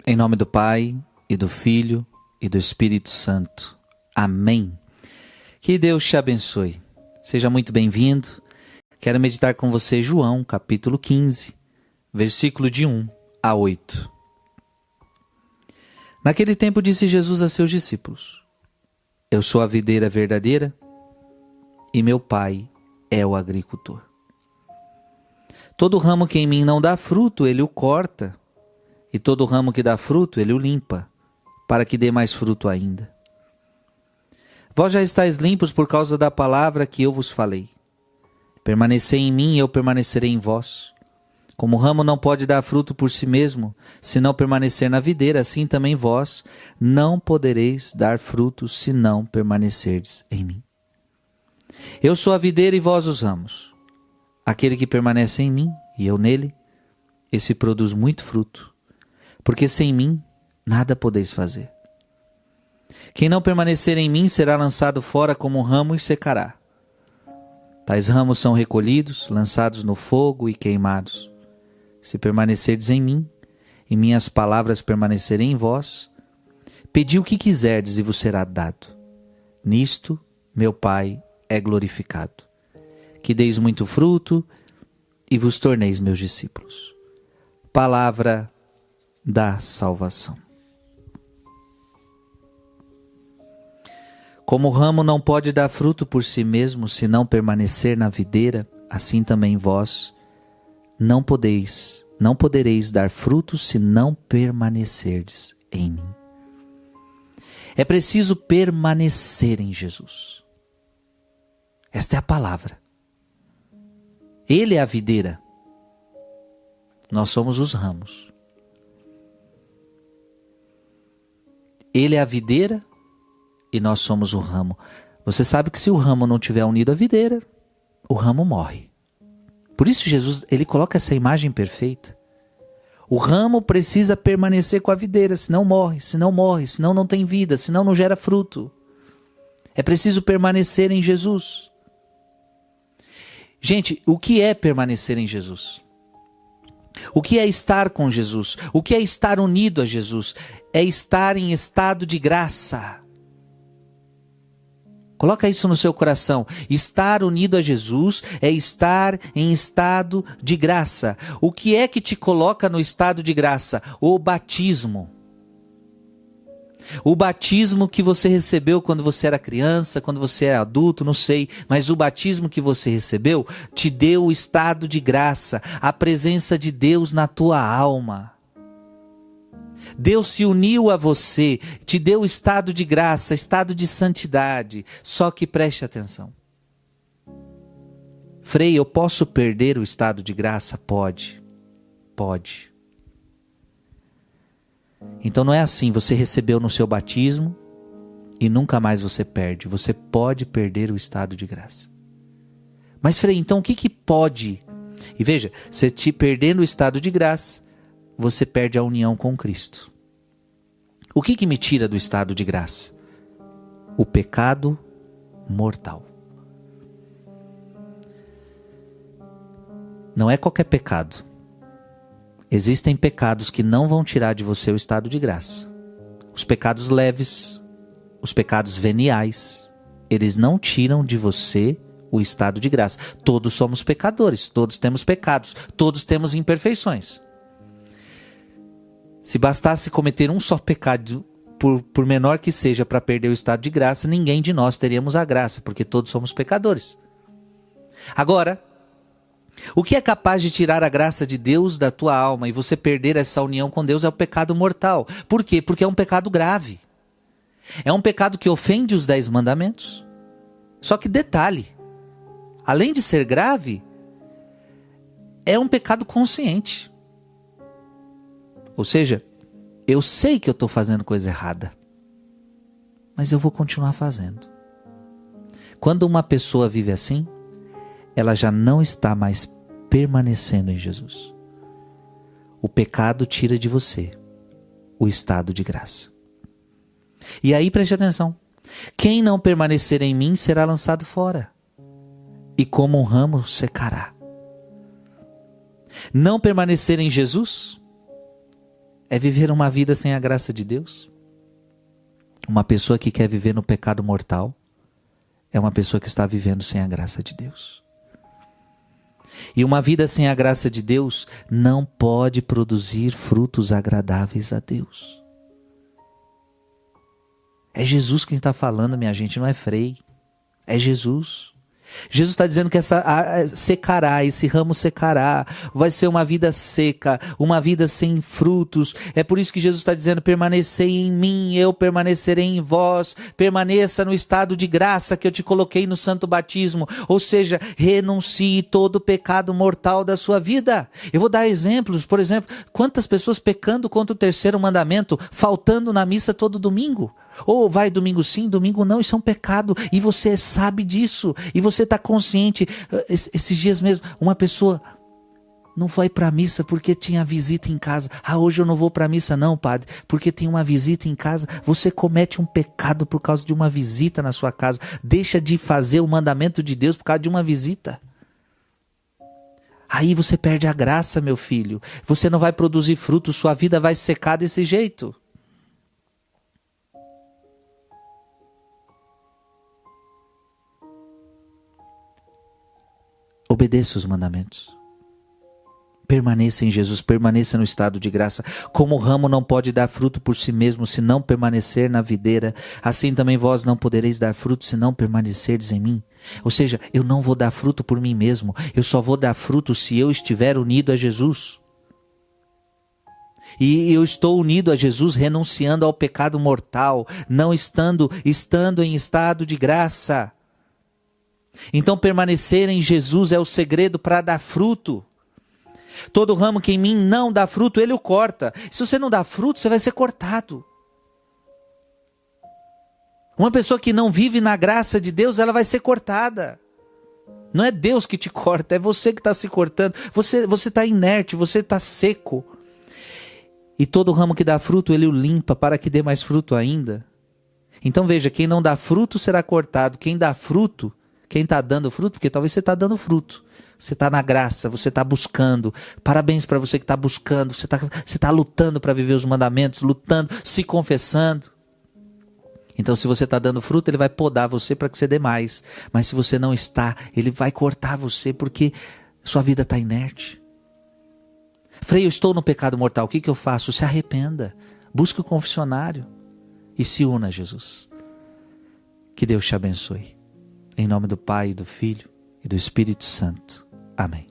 Em nome do Pai, e do Filho, e do Espírito Santo. Amém. Que Deus te abençoe. Seja muito bem-vindo. Quero meditar com você João, capítulo 15, versículo de 1 a 8. Naquele tempo disse Jesus a seus discípulos: Eu sou a videira verdadeira e meu Pai é o agricultor. Todo ramo que em mim não dá fruto, ele o corta, e todo ramo que dá fruto, ele o limpa, para que dê mais fruto ainda. Vós já estáis limpos por causa da palavra que eu vos falei. Permanecei em mim e eu permanecerei em vós. Como o ramo não pode dar fruto por si mesmo, se não permanecer na videira, assim também vós não podereis dar frutos se não permanecerdes em mim. Eu sou a videira e vós os ramos. Aquele que permanece em mim e eu nele, esse produz muito fruto, porque sem mim nada podeis fazer. Quem não permanecer em mim será lançado fora como um ramo e secará. Tais ramos são recolhidos, lançados no fogo e queimados. Se permanecerdes em mim, e minhas palavras permanecerem em vós, pedi o que quiserdes e vos será dado. Nisto meu Pai é glorificado, que deis muito fruto e vos torneis meus discípulos. Palavra da salvação. Como o ramo não pode dar fruto por si mesmo se não permanecer na videira, assim também vós não podereis dar frutos se não permanecerdes em mim. É preciso permanecer em Jesus. Esta é a palavra. Ele é a videira. Nós somos os ramos. Ele é a videira e nós somos o ramo. Você sabe que se o ramo não estiver unido à videira, o ramo morre. Por isso Jesus, ele coloca essa imagem perfeita. O ramo precisa permanecer com a videira, senão morre, senão não tem vida, senão não gera fruto. É preciso permanecer em Jesus. Gente, o que é permanecer em Jesus? O que é estar com Jesus? O que é estar unido a Jesus? É estar em estado de graça. Coloca isso no seu coração. Estar unido a Jesus é estar em estado de graça. O que é que te coloca no estado de graça? O batismo. O batismo que você recebeu quando você era criança, quando você é adulto, não sei. Mas o batismo que você recebeu te deu o estado de graça, a presença de Deus na tua alma. Deus se uniu a você, te deu o estado de graça, estado de santidade. Só que preste atenção. Frei, eu posso perder o estado de graça? Pode. Então não é assim, você recebeu no seu batismo e nunca mais você perde. Você pode perder o estado de graça. Mas Frei, então o que pode? E veja, você te perdendo o estado de graça, você perde a união com Cristo. O que me tira do estado de graça? O pecado mortal. Não é qualquer pecado. Existem pecados que não vão tirar de você o estado de graça. Os pecados leves, os pecados veniais, eles não tiram de você o estado de graça. Todos somos pecadores, todos temos pecados, todos temos imperfeições. Se bastasse cometer um só pecado, por menor que seja, para perder o estado de graça, ninguém de nós teríamos a graça, porque todos somos pecadores. Agora, o que é capaz de tirar a graça de Deus da tua alma e você perder essa união com Deus é o pecado mortal. Por quê? Porque é um pecado grave. É um pecado que ofende os 10 mandamentos. Só que detalhe, além de ser grave, é um pecado consciente. Ou seja, eu sei que eu estou fazendo coisa errada, mas eu vou continuar fazendo. Quando uma pessoa vive assim, ela já não está mais permanecendo em Jesus. O pecado tira de você o estado de graça. E aí preste atenção. Quem não permanecer em mim será lançado fora, e como um ramo secará. Não permanecer em Jesus é viver uma vida sem a graça de Deus. Uma pessoa que quer viver no pecado mortal é uma pessoa que está vivendo sem a graça de Deus. E uma vida sem a graça de Deus não pode produzir frutos agradáveis a Deus. É Jesus quem está falando, minha gente, não é Frei. É Jesus. Jesus está dizendo que secará, esse ramo secará, vai ser uma vida seca, uma vida sem frutos. É por isso que Jesus está dizendo: permanecei em mim, eu permanecerei em vós, permaneça no estado de graça que eu te coloquei no santo batismo, ou seja, renuncie todo o pecado mortal da sua vida. Eu vou dar exemplos, por exemplo, quantas pessoas pecando contra o terceiro mandamento, faltando na missa todo domingo? Ou vai domingo sim, domingo não, isso é um pecado, e você sabe disso, e você está consciente. Esses dias mesmo, uma pessoa não foi para a missa porque tinha visita em casa. Hoje eu não vou para a missa não, padre, porque tem uma visita em casa. Você comete um pecado por causa de uma visita na sua casa. Deixa de fazer o mandamento de Deus por causa de uma visita. Aí você perde a graça, meu filho. Você não vai produzir fruto, sua vida vai secar desse jeito. Obedeça os mandamentos. Permaneça em Jesus, permaneça no estado de graça. Como o ramo não pode dar fruto por si mesmo se não permanecer na videira, assim também vós não podereis dar fruto se não permanecerdes em mim. Ou seja, eu não vou dar fruto por mim mesmo, eu só vou dar fruto se eu estiver unido a Jesus. E eu estou unido a Jesus renunciando ao pecado mortal, não estando em estado de graça. Então permanecer em Jesus é o segredo para dar fruto. Todo ramo que em mim não dá fruto, ele o corta. Se você não dá fruto, você vai ser cortado. Uma pessoa que não vive na graça de Deus, ela vai ser cortada. Não é Deus que te corta, é você que está se cortando. Você está inerte, você está seco. E todo ramo que dá fruto, ele o limpa para que dê mais fruto ainda. Então veja, quem não dá fruto será cortado. Quem dá fruto, quem está dando fruto, porque talvez você está dando fruto. Você está na graça, você está buscando. Parabéns para você que está buscando. Você está lutando para viver os mandamentos, lutando, se confessando. Então se você está dando fruto, ele vai podar você para que você dê mais. Mas se você não está, ele vai cortar você porque sua vida está inerte. Frei, eu estou no pecado mortal, o que eu faço? Se arrependa, busque o confessionário e se una a Jesus. Que Deus te abençoe. Em nome do Pai, do Filho e do Espírito Santo. Amém.